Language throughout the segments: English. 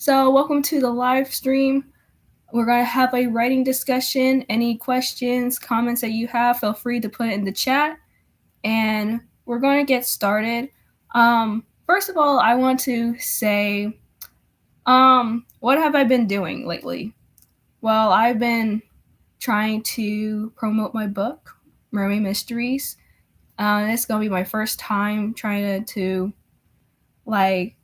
So, welcome to the live stream. We're going to have a writing discussion. Any questions, comments that you have, feel free to put it in the chat. And we're going to get started. First of all, I want to say, what have I been doing lately? Well, I've been trying to promote my book, Mermaid Mysteries. It's going to be my first time trying to like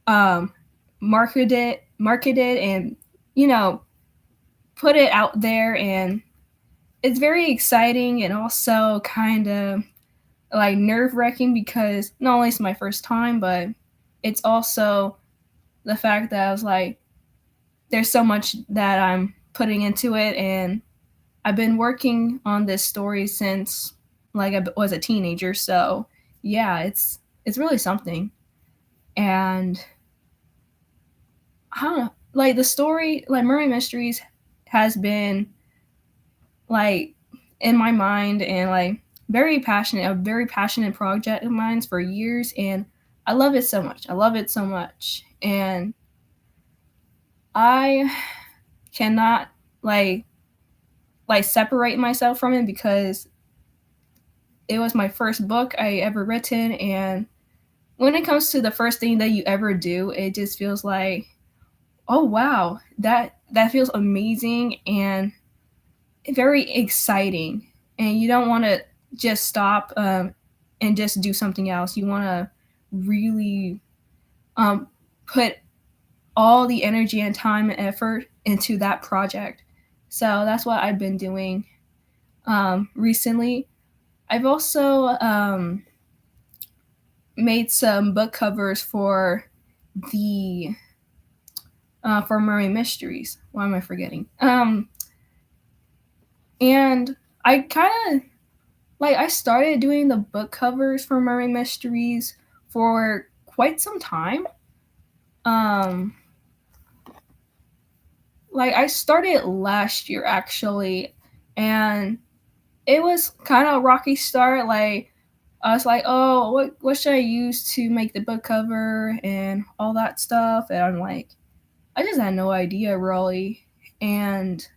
um, market it, and you know put it out there, and it's very exciting and also kind of like nerve-wracking because not only is it my first time, but it's also the fact that I was like, there's so much that I'm putting into it, and I've been working on this story since like I was a teenager. So yeah, it's really something. And I don't know, like the story, like Mermaid Mysteries, has been like in my mind and like a very passionate project of mine for years, and I love it so much. I love it so much, and I cannot like separate myself from it because it was my first book I ever written. And when it comes to the first thing that you ever do, it just feels like, oh wow, that feels amazing and very exciting, and you don't want to just stop and just do something else. You want to really um, put all the energy and time and effort into that project. So that's what I've been doing recently. I've also made some book covers for the for Mermaid Mysteries. Why am I forgetting? And I kind of I started doing the book covers for Mermaid Mysteries for quite some time. Um, I started last year actually, and it was kind of a rocky start. Like I was like, oh, what should I use to make the book cover and all that stuff, and I'm like, I just had no idea really, and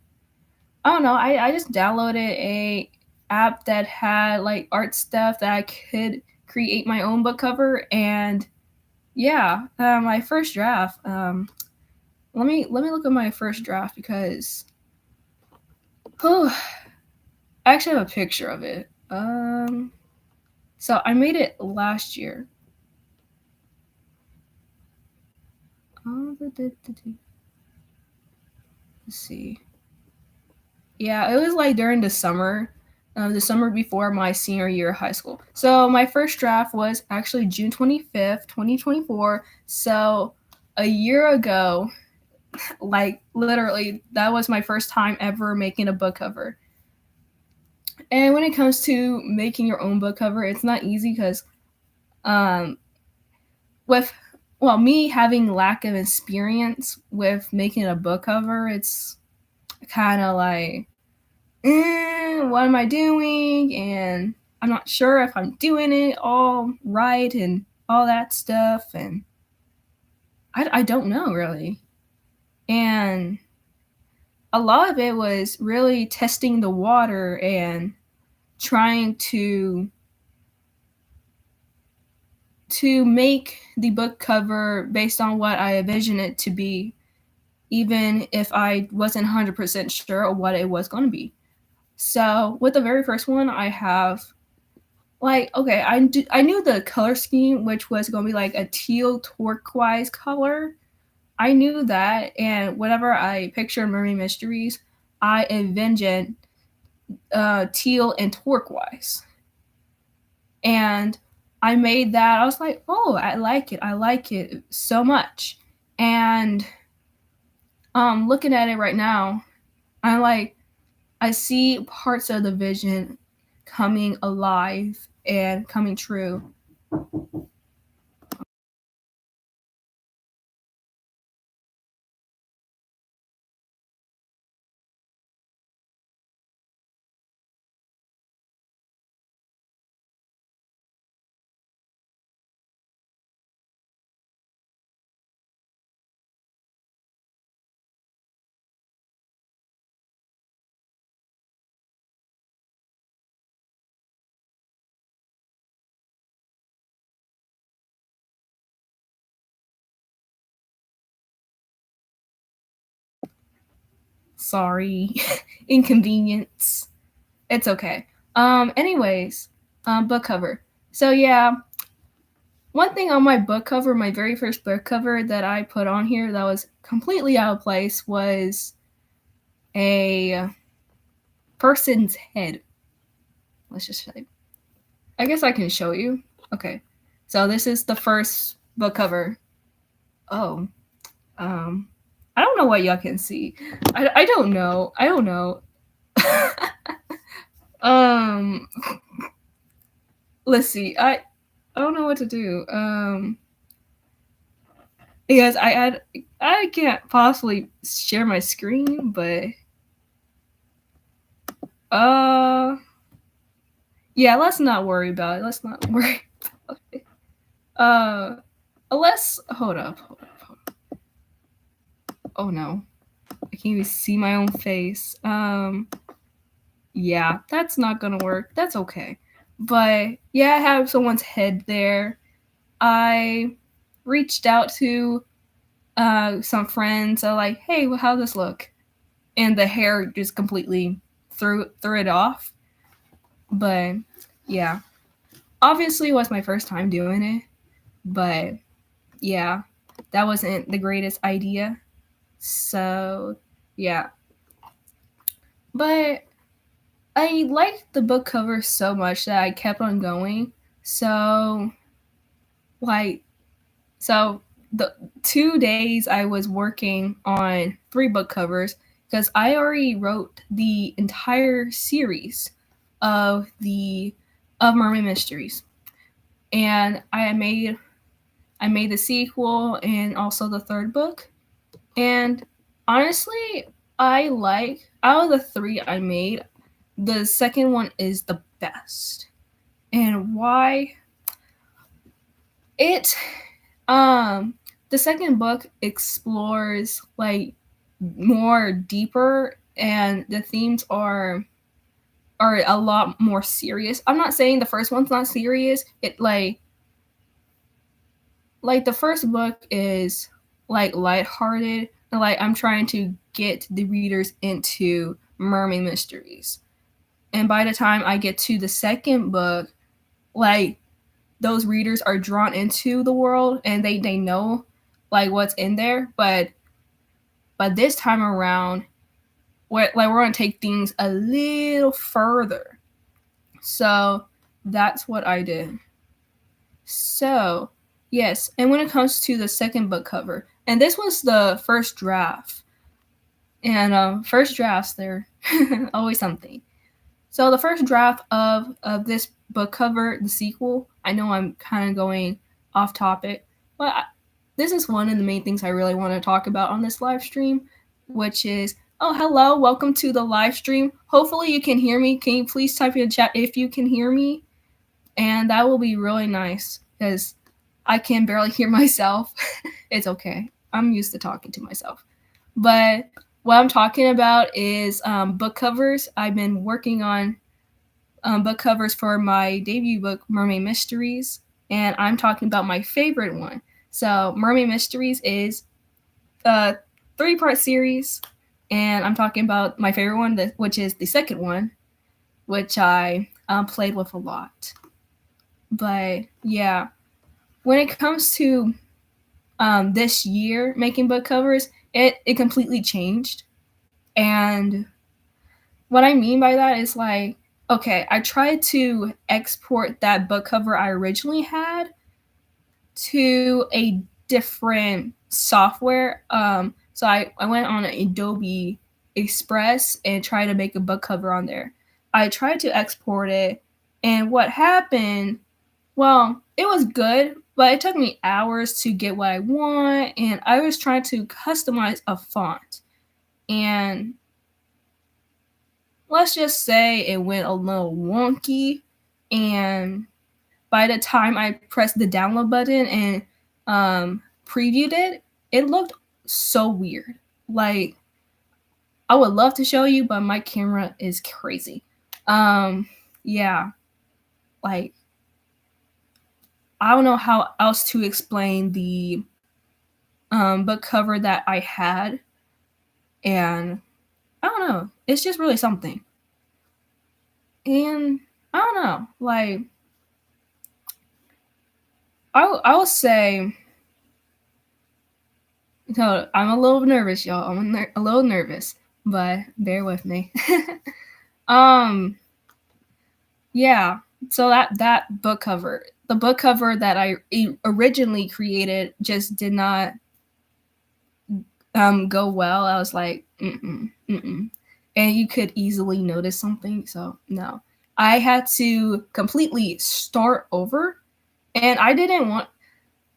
I don't know. I just downloaded a app that had like art stuff that I could create my own book cover, and yeah, my first draft. Let me look at my first draft because oh, I actually have a picture of it. So I made it last year. Let's see. Yeah, it was like during the summer before my senior year of high school. So my first draft was actually June 25th, 2024. So a year ago, like literally, that was my first time ever making a book cover. And when it comes to making your own book cover, it's not easy because um, with me having lack of experience with making a book cover, it's kind of like what am I doing? And I'm not sure if I'm doing it all right and all that stuff. And I don't know really. And a lot of it was really testing the water and trying to make the book cover based on what I envisioned it to be, even if I wasn't 100% sure of what it was going to be. So with the very first one, I have okay, I knew the color scheme, which was going to be like a teal turquoise color. I knew that, and whenever I pictured Mermaid Mysteries, I envisioned teal and turquoise, and I made that. I was like, oh, I like it so much. And looking at it right now, I see parts of the vision coming alive and coming true. Sorry. Inconvenience. It's okay. Anyways, book cover. So yeah, one thing on my book cover, my very first book cover that I put on here that was completely out of place was a person's head. Let's just say. I guess I can show you. Okay. So this is the first book cover. Oh. I don't know what y'all can see. I don't know. I don't know. um let's see. I don't know what to do. Because I can't possibly share my screen, but yeah, let's not worry about it. Let's not worry about it. Let's hold up. Oh no. I can't even see my own face. Yeah, that's not gonna work. That's okay. But yeah, I have someone's head there. I reached out to some friends. Like, hey, well, how's this look? And the hair just completely threw it off. But yeah, obviously it was my first time doing it. But yeah, that wasn't the greatest idea. So yeah, but I liked the book cover so much that I kept on going. So like so the 2 days I was working on 3 book covers because I already wrote the entire series of Mermaid Mysteries. And I made the sequel and also the 3rd book. And honestly, I like out of the 3 I made, the second one is the best. And why? It the second book explores like more deeper, and the themes are a lot more serious. I'm not saying the first one's not serious. It like the first book is like lighthearted, and like I'm trying to get the readers into Mermaid Mysteries. And by the time I get to the second book, like those readers are drawn into the world and they know like what's in there, but this time around we're gonna take things a little further. So that's what I did. So yes, and when it comes to the second book cover, and this was the first draft, and first drafts they're always something. So the first draft of this book cover, the sequel, I know I'm kind of going off topic, but this is one of the main things I really want to talk about on this live stream, which is, oh, hello, welcome to the live stream. Hopefully you can hear me. Can you please type in the chat if you can hear me? And that will be really nice because I can barely hear myself. It's okay. I'm used to talking to myself. But what I'm talking about is book covers. I've been working on book covers for my debut book, Mermaid Mysteries, and I'm talking about my favorite one. So, Mermaid Mysteries is a 3-part series, and I'm talking about my favorite one, which is the second one, which I played with a lot. But yeah, when it comes to this year making book covers, it completely changed. And what I mean by that is like, okay, I tried to export that book cover I originally had to a different software. So I went on Adobe Express and tried to make a book cover on there. I tried to export it, and what happened, well, it was good, but it took me hours to get what I want, and I was trying to customize a font. And let's just say it went a little wonky, and by the time I pressed the download button and previewed it, it looked so weird. Like, I would love to show you, but my camera is crazy. Yeah, like, I don't know how else to explain the book cover that I had. And don't know. It's just really something. And I don't know. Like, I will say, so I'm a little nervous, y'all. I'm a little nervous, but bear with me. um, yeah. So that book cover, the book cover that I originally created, just did not go well. I was like, and you could easily notice something. So no, I had to completely start over, and I didn't want.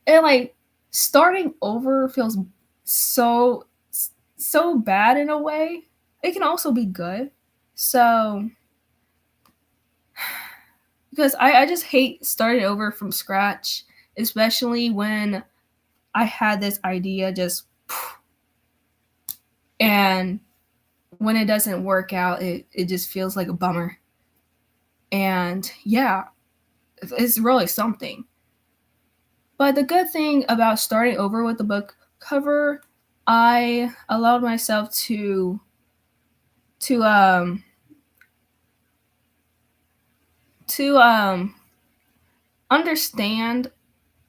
And like starting over feels so so bad in a way. It can also be good. So because I just hate starting over from scratch, especially when I had this idea just and when it doesn't work out, it just feels like a bummer. And yeah, it's really something. But the good thing about starting over with the book cover, I allowed myself to um to understand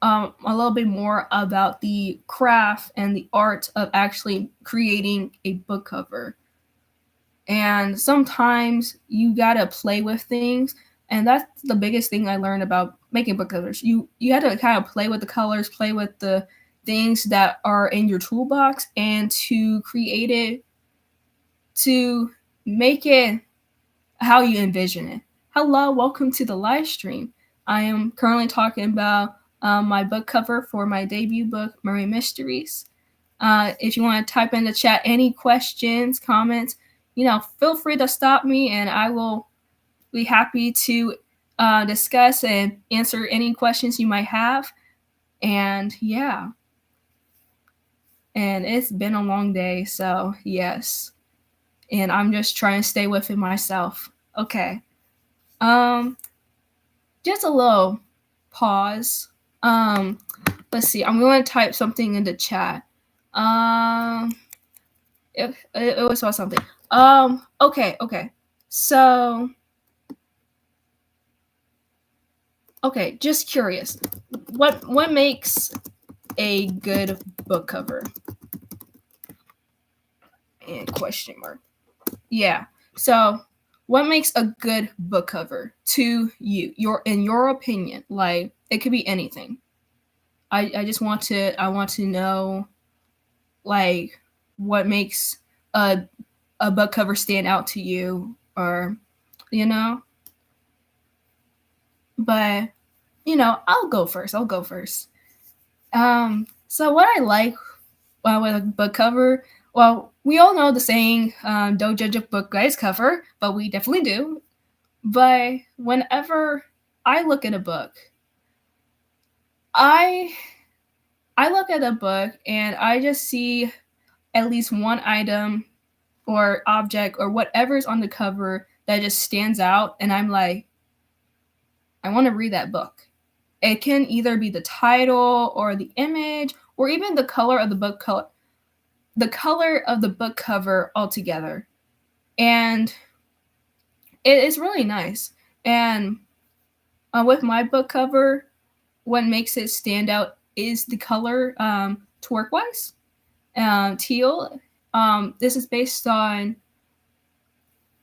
a little bit more about the craft and the art of actually creating a book cover. And sometimes you gotta play with things, and that's the biggest thing I learned about making book covers. You had to kind of play with the colors, play with the things that are in your toolbox, and to create it, to make it how you envision it. Hello, welcome to the live stream. I am currently talking about my book cover for my debut book, Mermaid Mysteries. If you want to type in the chat any questions, comments, feel free to stop me and I will be happy to discuss and answer any questions you might have. And yeah, and it's been a long day, so yes. And I'm just trying to stay with it myself. Okay. Um, just a little pause. Let's see. I'm going to type something in the chat. It was about something. Okay. So, okay, just curious. What makes a good book cover? And question mark. Yeah. So, what makes a good book cover to you? In your opinion, like it could be anything. I just want to know like what makes a book cover stand out to you, or you know. But I'll go first. So what I like with a book cover, well, we all know the saying, "Don't judge a book by its cover," but we definitely do. But whenever I look at a book, I I look at a book and I just see at least one item or object or whatever's on the cover that just stands out, and I'm like, I want to read that book. It can either be the title or the image or even the color of the color of the book cover altogether. And it is really nice. And with my book cover, what makes it stand out is the color, turquoise, teal. This is based on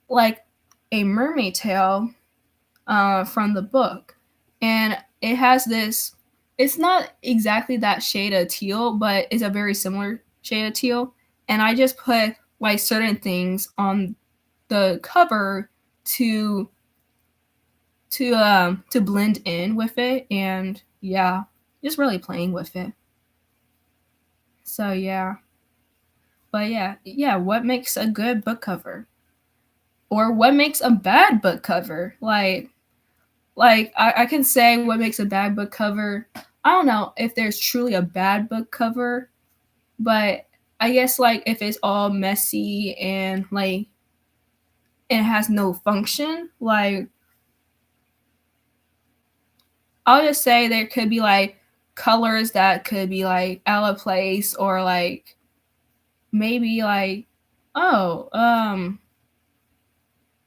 like a mermaid tail from the book, and it has this. It's not exactly that shade of teal, but it's a very similar shade of teal. And I just put like certain things on the cover to to blend in with it, and yeah, just really playing with it. So yeah, but yeah, what makes a good book cover, or what makes a bad book cover? Like I can say what makes a bad book cover. I don't know if there's truly a bad book cover, but I guess like if it's all messy and like it has no function, like I'll just say there could be like colors that could be like out of place, or like maybe like oh,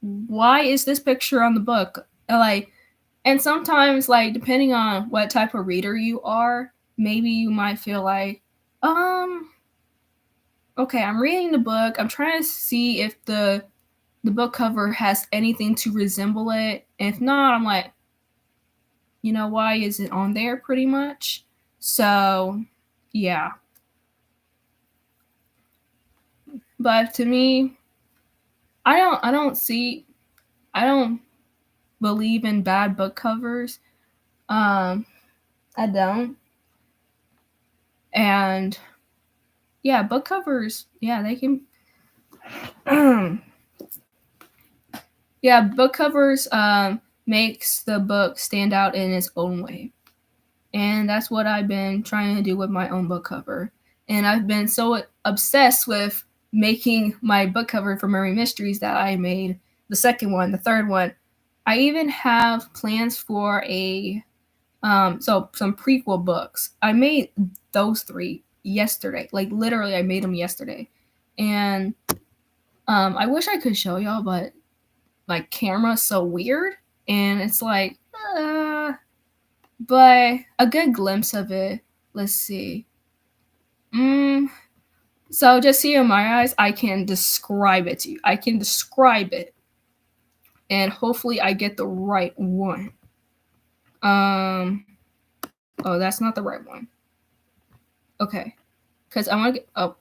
why is this picture on the book? Like, and sometimes, like, depending on what type of reader you are, maybe you might feel like, okay, I'm reading the book. I'm trying to see if the book cover has anything to resemble it. If not, I'm like, why is it on there pretty much? So, yeah. But to me, I don't believe in bad book covers. I don't. And yeah, book covers, yeah, they can yeah, book covers makes the book stand out in its own way. And that's what I've been trying to do with my own book cover. And I've been so obsessed with making my book cover for Mermaid Mysteries that I made the second one, the third one. I even have plans for some prequel books. I made those 3 yesterday. Like literally I made them yesterday. And I wish I could show y'all, but like camera's so weird and it's like but a good glimpse of it. Let's see. So just see in my eyes, I can describe it to you. I can describe it. And hopefully I get the right one. Oh, that's not the right one. Okay. Because I want to get, oh,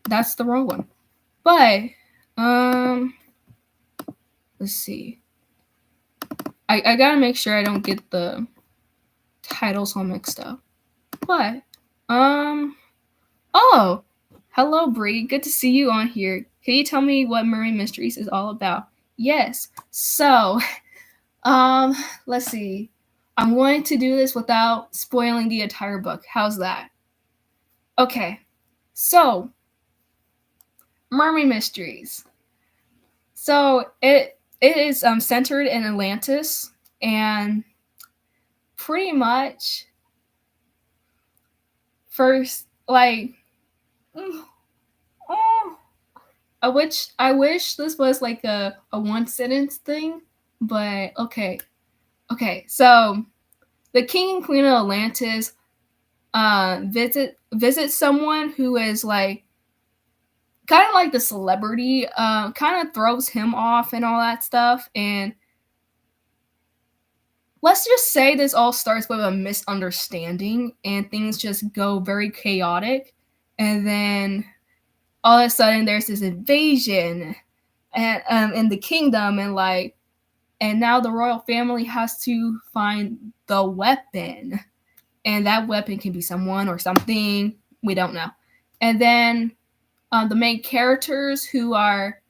that's the wrong one. But, let's see. I gotta make sure I don't get the titles all mixed up. But, oh, hello, Bree. Good to see you on here. Can you tell me what Mermaid Mysteries is all about? Yes. So, let's see. I'm going to do this without spoiling the entire book. How's that? Okay. So, Mermaid Mysteries. So it is centered in Atlantis, and pretty much first like oh, I wish this was like a one sentence thing, but okay. So the king and queen of Atlantis visit someone who is like kind of like the celebrity, kind of throws him off and all that stuff. And let's just say this all starts with a misunderstanding and things just go very chaotic. And then all of a sudden there's this invasion and in the kingdom, and now the royal family has to find the weapon. And that weapon can be someone or something. We don't know. And then the main characters, who are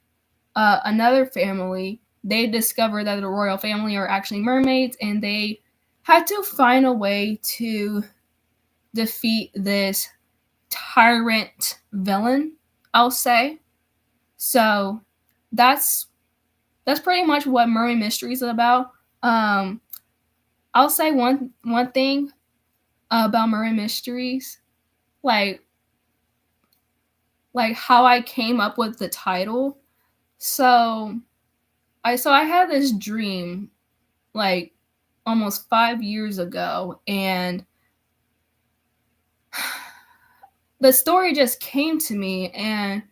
another family, they discover that the royal family are actually mermaids, and they had to find a way to defeat this tyrant villain, I'll say. So that's pretty much what Mermaid Mysteries is about. I'll say one thing about Mermaid Mysteries, like how I came up with the title. So I had this dream like almost 5 years ago, and the story just came to me, and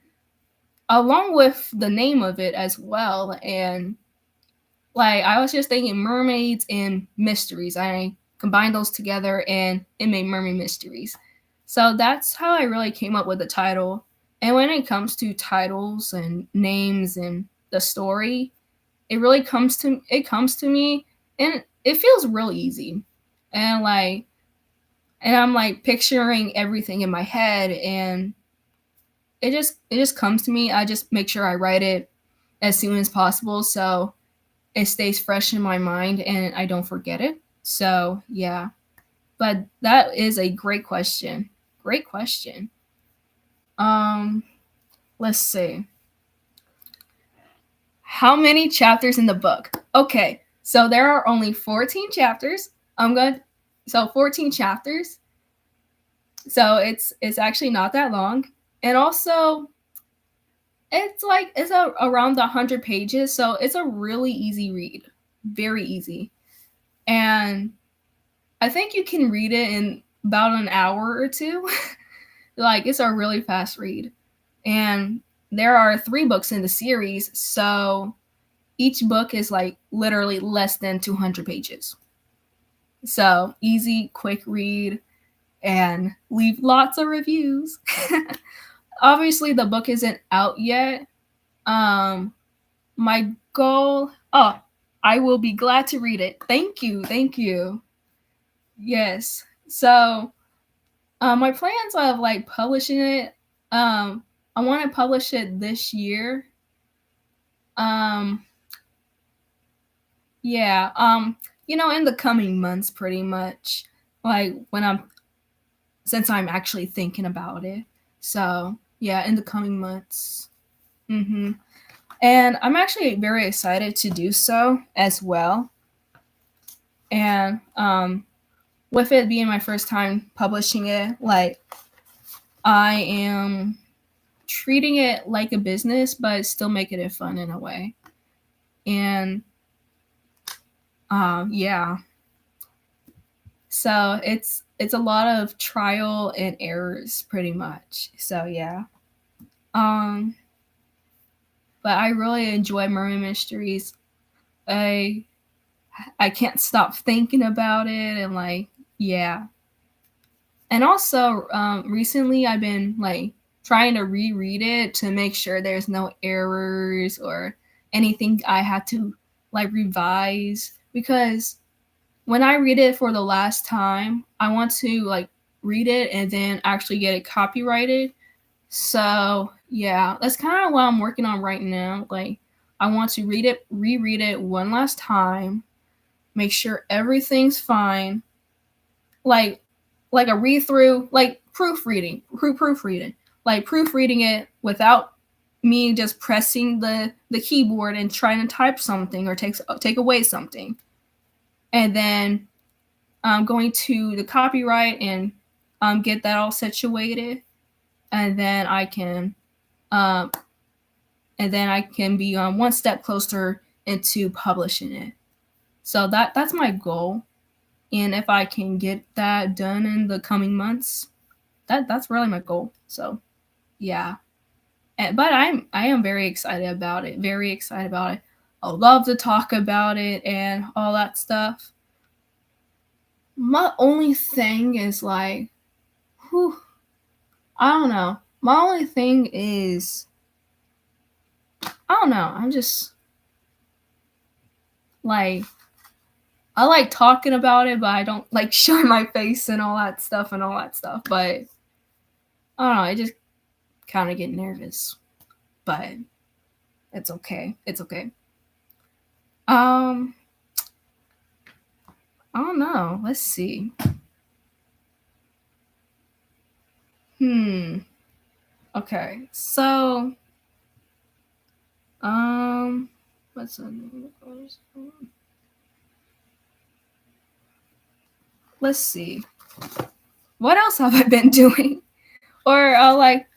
along with the name of it as well. And like I was just thinking mermaids and mysteries. I combined those together and it made Mermaid Mysteries. So that's how I really came up with the title. And when it comes to titles and names and the story, it comes to me, and it feels real easy. And I'm like picturing everything in my head, and it just comes to me. I just make sure I write it as soon as possible so it stays fresh in my mind and I don't forget it. So, yeah. But that is a great question. Great question. Um, let's see. How many chapters in the book? Okay. So there are only 14 chapters. I'm good. So 14 chapters. So it's actually not that long. And also around 100 pages, so it's a really easy read, very easy, and I think you can read it in about an hour or two. Like it's a really fast read, and there are 3 books in the series, so each book is like literally less than 200 pages. So easy, quick read, and leave lots of reviews. Obviously, the book isn't out yet. My goal. Oh, I will be glad to read it. Thank you, thank you. Yes. So, my plans of like publishing it. I want to publish it this year. Um, yeah. In the coming months, pretty much. Like when since I'm actually thinking about it. So yeah, in the coming months. Mm-hmm. And I'm actually very excited to do so as well. And with it being my first time publishing it, like I am treating it like a business, but still making it fun in a way. And yeah, so it's a lot of trial and errors, pretty much. So yeah, um, but I really enjoy Mermaid Mysteries. I I can't stop thinking about it, and like yeah. And also, recently I've been like trying to reread it to make sure there's no errors or anything I had to like revise, because when I read it for the last time, I want to like read it and then actually get it copyrighted. So yeah, that's kind of what I'm working on right now. Like I want to reread it one last time, make sure everything's fine, like a read through, like proofreading, like proofreading it without me just pressing the keyboard and trying to type something or take away something, and then going to the copyright and get that all situated, and then um, I can be one step closer into publishing it. So that's my goal, and if I can get that done in the coming months, that's really my goal. So yeah, but I am very excited about it. Very excited about it. I love to talk about it and all that stuff. My only thing is like, whew, I don't know. My only thing is, I don't know. I'm just like, I like talking about it, but I don't like showing my face and all that stuff and all that stuff. But I don't know. I just kind of get nervous, but it's okay. It's okay. Um, I don't know. Let's see. Hmm. Okay. So, um, what's the name of the let's see. What else have I been doing? Or like,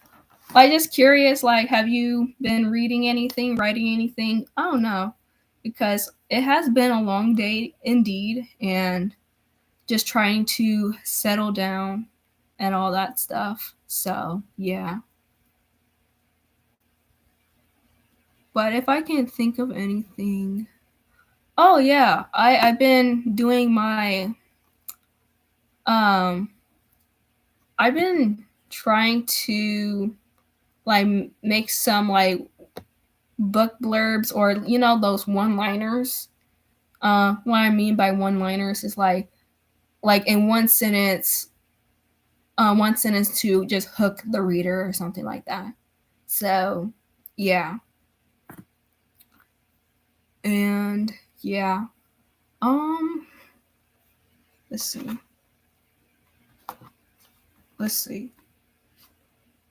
I just curious. Like, have you been reading anything, writing anything? I don't know, because it has been a long day indeed, and just trying to settle down and all that stuff. So yeah. But if I can't think of anything, oh yeah, I've been doing my um I've been trying to like make some like book blurbs, or those one-liners. What I mean by one-liners is like in one sentence to just hook the reader or something like that. So, yeah. And yeah. Um let's see. Let's see.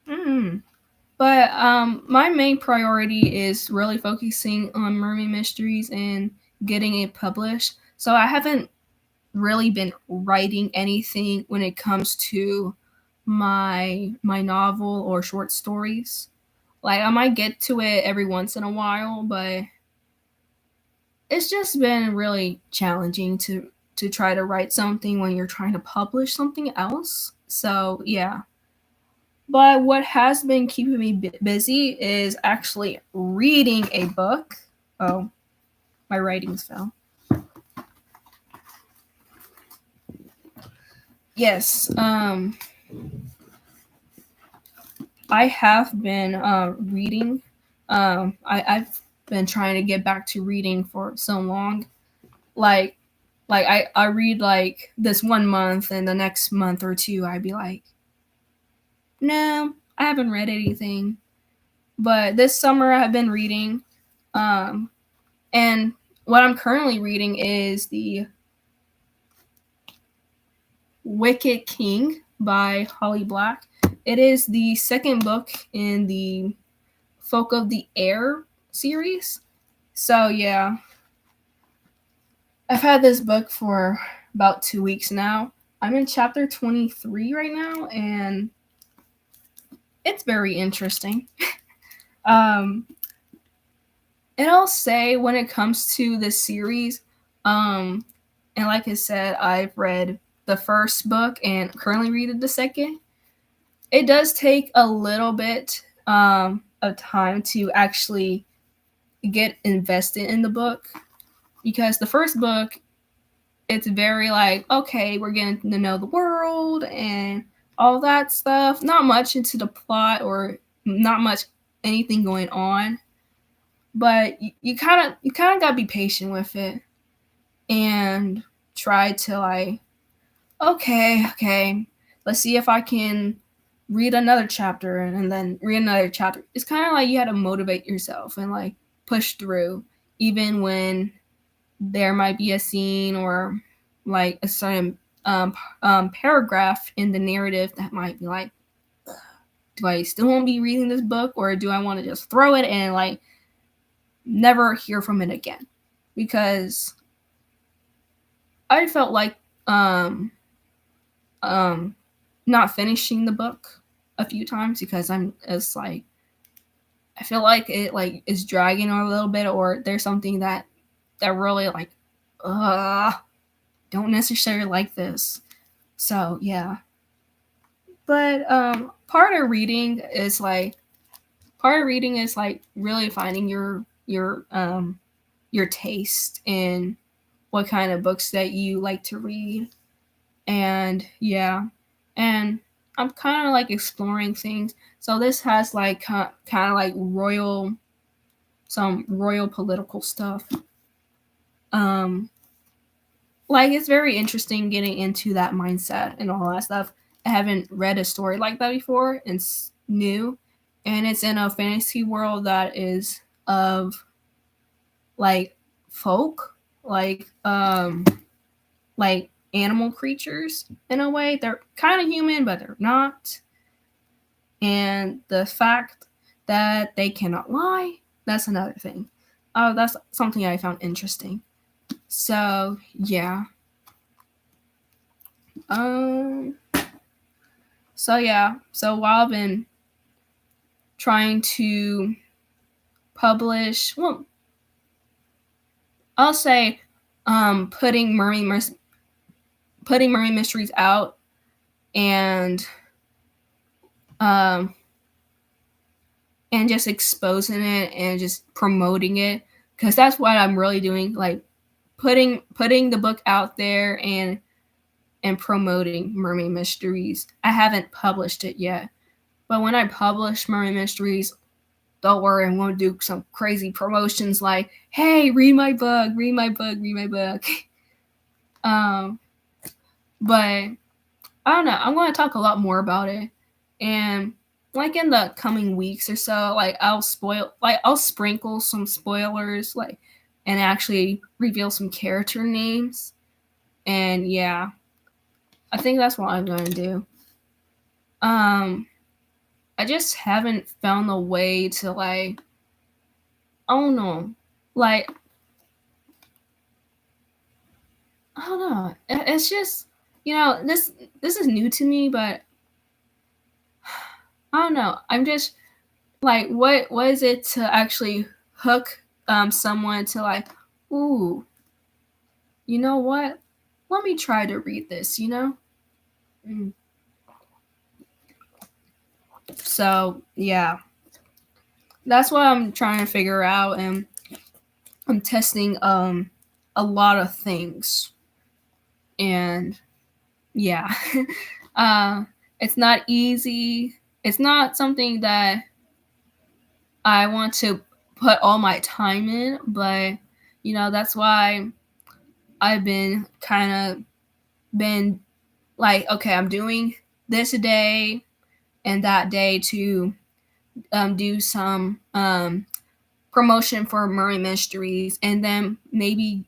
Mm. But my main priority is really focusing on Mermaid Mysteries and getting it published. So I haven't really been writing anything when it comes to my novel or short stories. Like I might get to it every once in a while, but it's just been really challenging to try to write something when you're trying to publish something else. So, yeah. But what has been keeping me busy is actually reading a book. Oh, my writings fell. Yes, I have been reading. I've been trying to get back to reading for so long. Like, I read like this 1 month, and the next month or two, I'd be like, no, I haven't read anything. But this summer, I've been reading. Um, and what I'm currently reading is the Wicked King by Holly Black. It is the second book in the Folk of the Air series. So, yeah, I've had this book for about 2 weeks now. I'm in chapter 23 right now, and it's very interesting. um, and I'll say when it comes to this series, and like I said, I've read the first book and currently reading the second. It does take a little bit of time to actually get invested in the book, because the first book, it's very like, okay, we're getting to know the world and all that stuff. Not much into the plot or not much anything going on, but you kind of gotta be patient with it and try to like, okay, let's see if I can read another chapter and then read another chapter. It's kind of like you had to motivate yourself and like push through, even when there might be a scene or like a certain paragraph in the narrative that might be like, do I still want to be reading this book, or do I want to just throw it and like never hear from it again? Because I felt like um not finishing the book a few times because it's like I feel like it like is dragging on a little bit, or there's something that really like don't necessarily like this. So, yeah. But part of reading is like really finding your taste in what kind of books that you like to read. And yeah, and I'm kind of like exploring things. So this has like kind of like some royal political stuff. Um, like it's very interesting getting into that mindset and all that stuff. I haven't read a story like that before. It's new, and it's in a fantasy world that is of like folk, like animal creatures in a way. They're kind of human, but they're not. And the fact that they cannot lie, that's another thing. That's something I found interesting. So, yeah. Um so while I've been trying to publish, well, I'll say putting Mermaid Mysteries out, and um and just exposing it and just promoting it, because that's what I'm really doing, like putting the book out there and promoting Mermaid Mysteries. I haven't published it yet, but when I publish Mermaid Mysteries, don't worry, I'm going to do some crazy promotions like, hey, read my book, read my book, read my book. um, but I don't know. I'm going to talk a lot more about it, and like in the coming weeks or so, like I'll sprinkle some spoilers, like, and actually reveal some character names, and yeah, I think that's what I'm going to do. Um, I just haven't found a way to like, I don't know, like I don't know. It's just, this is new to me, but I don't know. I'm just like what is it to actually hook someone to like, ooh, you know what? Let me try to read this, you know? Mm. So, yeah. That's what I'm trying to figure out, and I'm testing a lot of things. And yeah. uh it's not easy. It's not something that I want to put all my time in, but you know, that's why I've been kind of been like, okay, I'm doing this day and that day to do some promotion for Mermaid Mysteries, and then maybe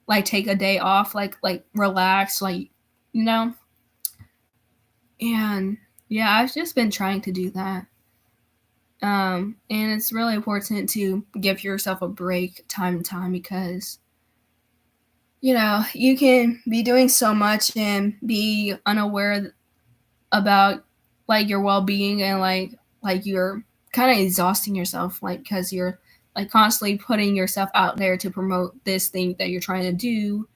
like take a day off, like relax, like, you know. And yeah, I've just been trying to do that. And it's really important to give yourself a break time to time, because you know you can be doing so much and be unaware about like your well-being, and like you're kind of exhausting yourself, like because you're like constantly putting yourself out there to promote this thing that you're trying to do,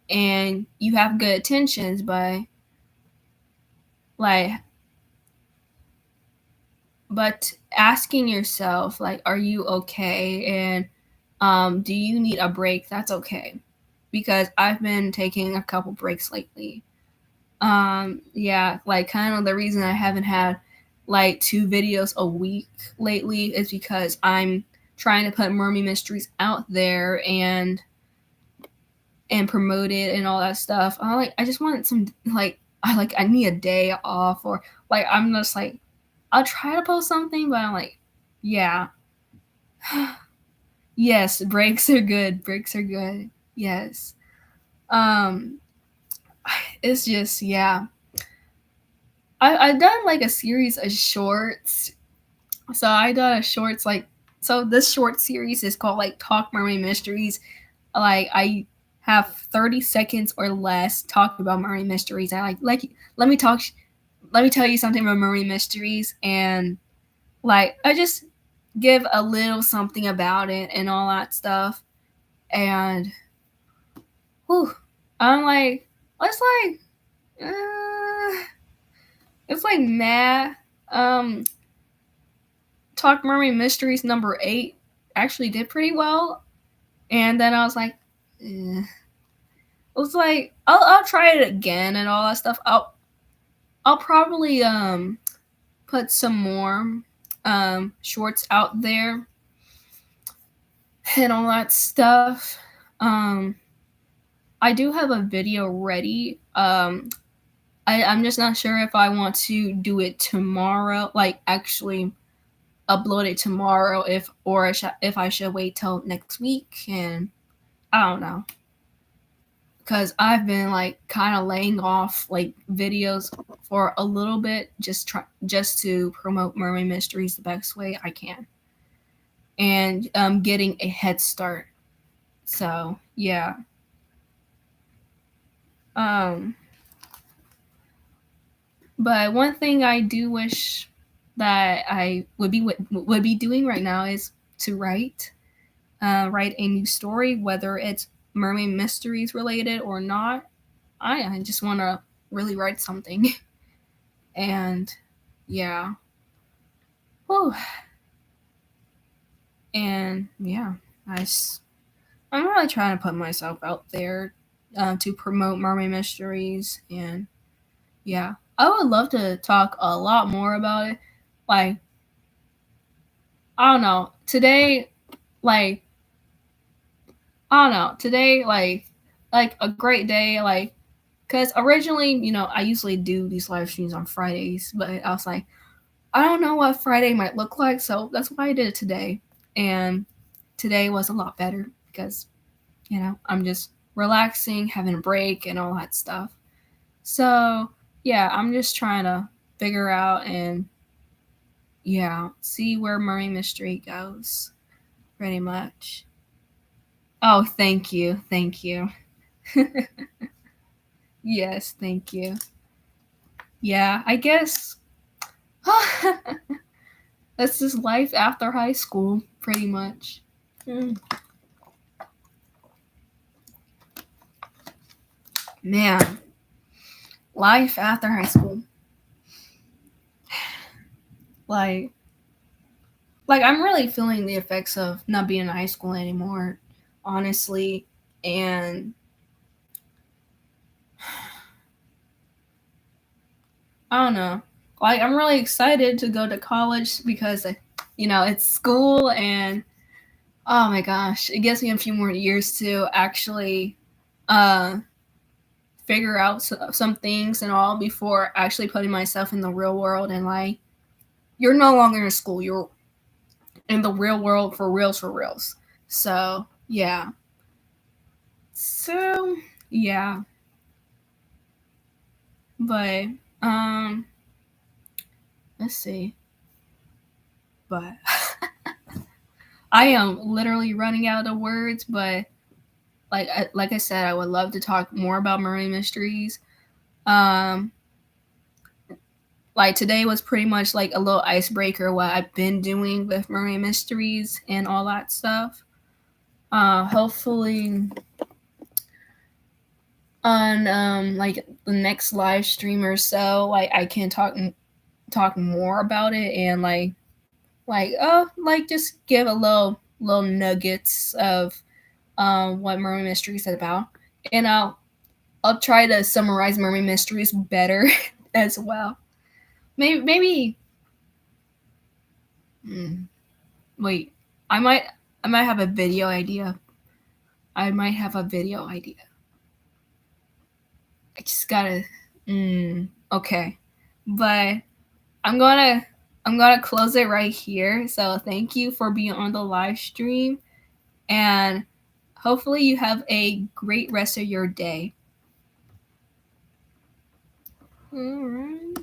and you have good intentions, like but asking yourself like, are you okay, and do you need a break? That's okay, because I've been taking a couple breaks lately. Yeah, like kind of the reason I haven't had like 2 videos a week lately is because I'm trying to put Mermaid Mysteries out there and promote it and all that stuff. I just want some, like, I need a day off, or like I'm just like, I'll try to post something, but I'm like, yeah. Yes, breaks are good. Breaks are good. Yes. Um it's just, yeah. I've done like a series of shorts. So I done a shorts like, so this short series is called like Talk Mermaid Mysteries. Like I have 30 seconds or less talk about Mermaid Mysteries. I like let me talk let me tell you something about Mermaid Mysteries, and like I just give a little something about it and all that stuff. And whew, I'm like, it's like it's like mad. Um, Talk Mermaid Mysteries number 8 actually did pretty well, and then I was like, eh. I was like, I'll try it again and all that stuff. I'll probably put some more shorts out there and all that stuff. Um, I do have a video ready. I'm just not sure if I want to do it tomorrow, like actually upload it tomorrow, if I should wait till next week, and I don't know, because I've been like kind of laying off like videos for a little bit, just to promote Mermaid Mysteries the best way I can, and getting a head start. So yeah. Um, but one thing I do wish that I would be doing right now is to write a new story, whether it's Mermaid Mysteries related or not. I just want to really write something. And yeah. Whew. And yeah, I'm really trying to put myself out there to promote Mermaid Mysteries. And yeah, I would love to talk a lot more about it. Like, I don't know. Like, I don't know. Today, like a great day, like, because originally, you know, I usually do these live streams on Fridays, but I was like, I don't know what Friday might look like, so that's why I did it today. And today was a lot better because, you know, I'm just relaxing, having a break, and all that stuff. So, yeah, I'm just trying to figure out and, yeah, see where Mermaid Mystery goes, pretty much. Oh, thank you. Thank you. Yes, thank you. Yeah, I guess. That's just life after high school, pretty much. Man, life after high school. Like I'm really feeling the effects of not being in high school anymore, honestly. And I don't know. Like I'm really excited to go to college because it's school and oh my gosh, it gives me a few more years to actually uh figure out some things and all before actually putting myself in the real world. And like you're no longer in school, you're in the real world for reals. So yeah. So yeah. But um let's see. But I am literally running out of words, but like I said, I would love to talk more about Mermaid Mysteries. Um like today was pretty much like a little icebreaker what I've been doing with Mermaid Mysteries and all that stuff. Hopefully on like the next live stream or so, like I can talk more about it and like just give a little nuggets of what Mermaid Mysteries is about, and I'll try to summarize Mermaid Mysteries better as well. Maybe. Wait, I might I might have a video idea. I might have a video idea. I just gotta. Okay, but I'm gonna I'm gonna close it right here. So thank you for being on the live stream, and hopefully you have a great rest of your day. All right.